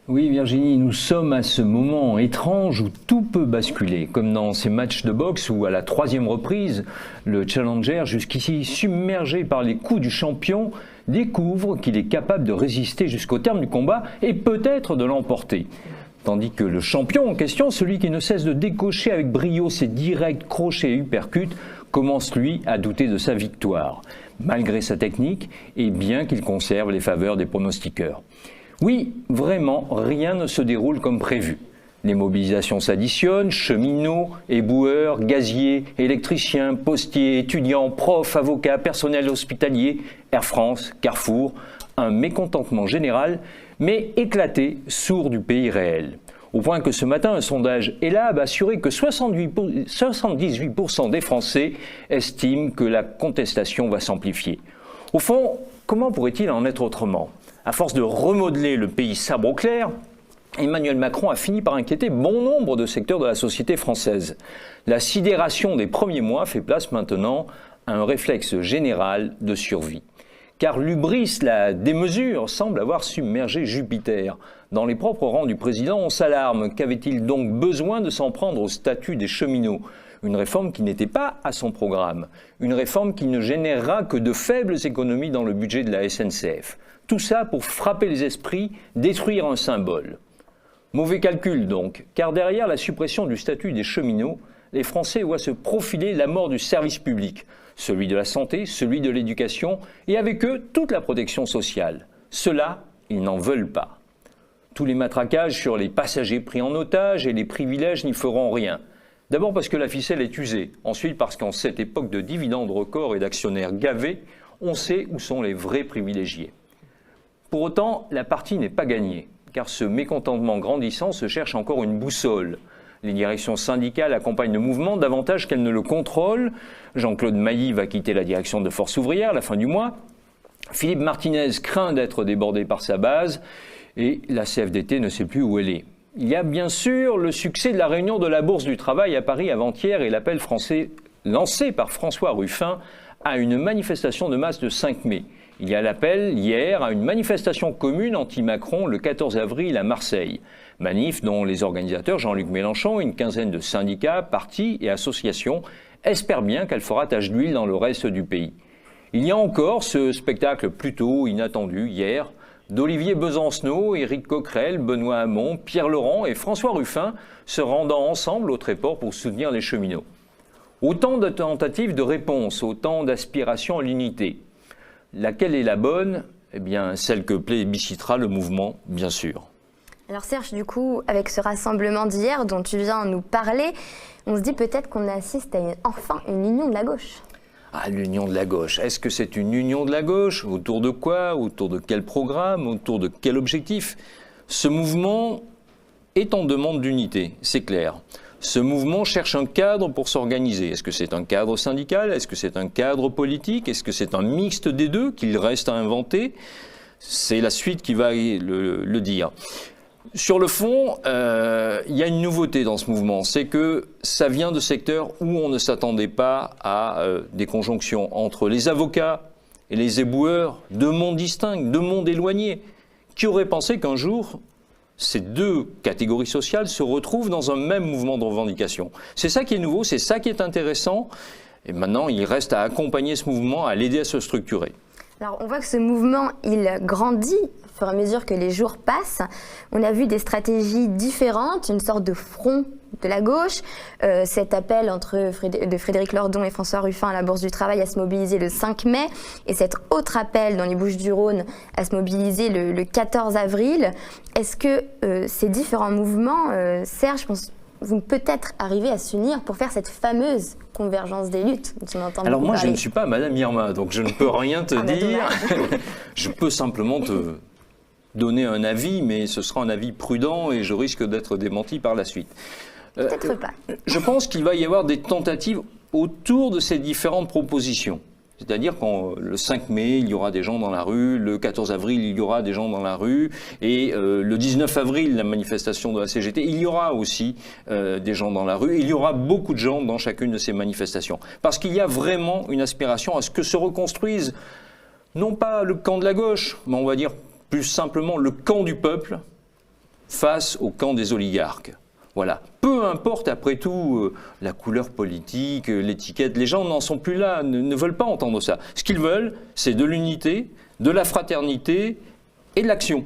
Oui, Virginie, nous sommes à ce moment étrange où tout peut basculer, comme dans ces matchs de boxe où, à la 3e reprise, le challenger, jusqu'ici submergé par les coups du champion, découvre qu'il est capable de résister jusqu'au terme du combat et peut-être de l'emporter. Tandis que le champion en question, celui qui ne cesse de décocher avec brio ses directs crochets et uppercuts, commence lui à douter de sa victoire, malgré sa technique et bien qu'il conserve les faveurs des pronostiqueurs. Oui, vraiment, rien ne se déroule comme prévu. Les mobilisations s'additionnent, cheminots, éboueurs, gaziers, électriciens, postiers, étudiants, profs, avocats, personnel hospitalier, Air France, Carrefour, un mécontentement général, mais éclaté, sourd du pays réel. Au point que ce matin, un sondage ELAB assurait que 78% des Français estiment que la contestation va s'amplifier. Au fond, comment pourrait-il en être autrement ? À force de remodeler le pays sabre au clair, Emmanuel Macron a fini par inquiéter bon nombre de secteurs de la société française. La sidération des premiers mois fait place maintenant à un réflexe général de survie. Car l'hubris, la démesure, semble avoir submergé Jupiter. Dans les propres rangs du président, on s'alarme. Qu'avait-il donc besoin de s'en prendre au statut des cheminots ? Une réforme qui n'était pas à son programme. Une réforme qui ne générera que de faibles économies dans le budget de la SNCF. Tout ça pour frapper les esprits, détruire un symbole. Mauvais calcul donc, car derrière la suppression du statut des cheminots, les Français voient se profiler la mort du service public, celui de la santé, celui de l'éducation, et avec eux toute la protection sociale. Cela, ils n'en veulent pas. Tous les matraquages sur les passagers pris en otage et les privilèges n'y feront rien. D'abord parce que la ficelle est usée, ensuite parce qu'en cette époque de dividendes records et d'actionnaires gavés, on sait où sont les vrais privilégiés. Pour autant, la partie n'est pas gagnée, car ce mécontentement grandissant se cherche encore une boussole. Les directions syndicales accompagnent le mouvement davantage qu'elles ne le contrôlent. Jean-Claude Mailly va quitter la direction de Force ouvrière à la fin du mois. Philippe Martinez craint d'être débordé par sa base et la CFDT ne sait plus où elle est. Il y a bien sûr le succès de la réunion de la Bourse du Travail à Paris avant-hier et l'appel français lancé par François Ruffin à une manifestation de masse de 5 mai. Il y a l'appel hier à une manifestation commune anti-Macron le 14 avril à Marseille. Manif dont les organisateurs, Jean-Luc Mélenchon, une quinzaine de syndicats, partis et associations, espèrent bien qu'elle fera tache d'huile dans le reste du pays. Il y a encore ce spectacle plutôt inattendu hier d'Olivier Besancenot, Éric Coquerel, Benoît Hamon, Pierre Laurent et François Ruffin se rendant ensemble au Tréport pour soutenir les cheminots. Autant de tentatives de réponse, autant d'aspirations à l'unité. Laquelle est la bonne ? Eh bien, celle que plébiscitera le mouvement, bien sûr. Alors Serge, du coup, avec ce rassemblement d'hier dont tu viens nous parler, on se dit peut-être qu'on assiste à enfin une union de la gauche. Ah, l'union de la gauche. Est-ce que c'est une union de la gauche ? Autour de quoi ? Autour de quel programme ? Autour de quel objectif ? Ce mouvement est en demande d'unité, c'est clair. Ce mouvement cherche un cadre pour s'organiser. Est-ce que c'est un cadre syndical ? Est-ce que c'est un cadre politique ? Est-ce que c'est un mixte des deux qu'il reste à inventer ? C'est la suite qui va le dire. Sur le fond, il y a une nouveauté dans ce mouvement, c'est que ça vient de secteurs où on ne s'attendait pas à des conjonctions entre les avocats et les éboueurs, deux mondes distincts, deux mondes éloignés. Qui aurait pensé qu'un jour, ces deux catégories sociales se retrouvent dans un même mouvement de revendication. C'est ça qui est nouveau, c'est ça qui est intéressant. Et maintenant, il reste à accompagner ce mouvement, à l'aider à se structurer. Alors, on voit que ce mouvement, il grandit au fur et à mesure que les jours passent. On a vu des stratégies différentes, une sorte de front de la gauche, cet appel de Frédéric Lordon et François Ruffin à la Bourse du Travail à se mobiliser le 5 mai et cet autre appel dans les Bouches-du-Rhône à se mobiliser le 14 avril. Est-ce que ces différents mouvements, Serge, vont peut-être arriver à s'unir pour faire cette fameuse convergence des luttes dont on entend Alors beaucoup moi, parler. je ne suis pas Madame Irma, donc je ne peux rien te dire. Je peux simplement te donner un avis, mais ce sera un avis prudent et je risque d'être démenti par la suite. Peut-être pas. Je pense qu'il va y avoir des tentatives autour de ces différentes propositions. C'est-à-dire qu'en le 5 mai, il y aura des gens dans la rue, le 14 avril, il y aura des gens dans la rue, et le 19 avril, la manifestation de la CGT, il y aura aussi des gens dans la rue. Il y aura beaucoup de gens dans chacune de ces manifestations. Parce qu'il y a vraiment une aspiration à ce que se reconstruise, non pas le camp de la gauche, mais on va dire plus simplement le camp du peuple, face au camp des oligarques. Voilà. Peu importe après tout la couleur politique, l'étiquette, les gens n'en sont plus là, ne veulent pas entendre ça. Ce qu'ils veulent, c'est de l'unité, de la fraternité et de l'action.